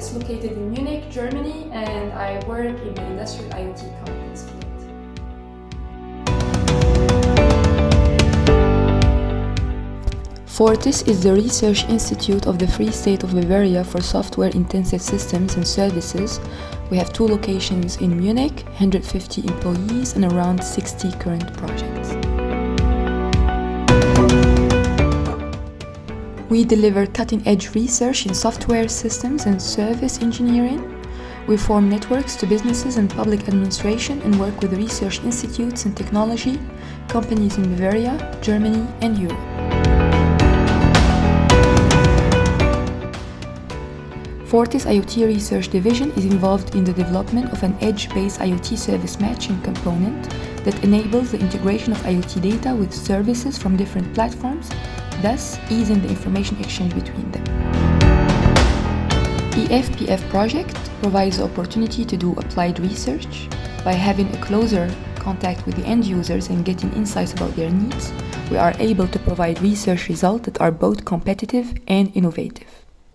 is located in Munich, Germany, and I work in the industrial IoT companies field. FORTISS is the research institute of the Free State of Bavaria for software-intensive systems and services. We have 2 locations in Munich, 150 employees, and around 60 current projects. We deliver cutting-edge research in software systems and service engineering. We form networks to businesses and public administration and work with research institutes and technology companies in Bavaria, Germany, and Europe. FORTISS IoT Research Division is involved in the development of an edge-based IoT service matching component that enables the integration of IoT data with services from different platforms, thus easing the information exchange between them. EFPF project provides the opportunity to do applied research. By having a closer contact with the end users and getting insights about their needs, we are able to provide research results that are both competitive and innovative.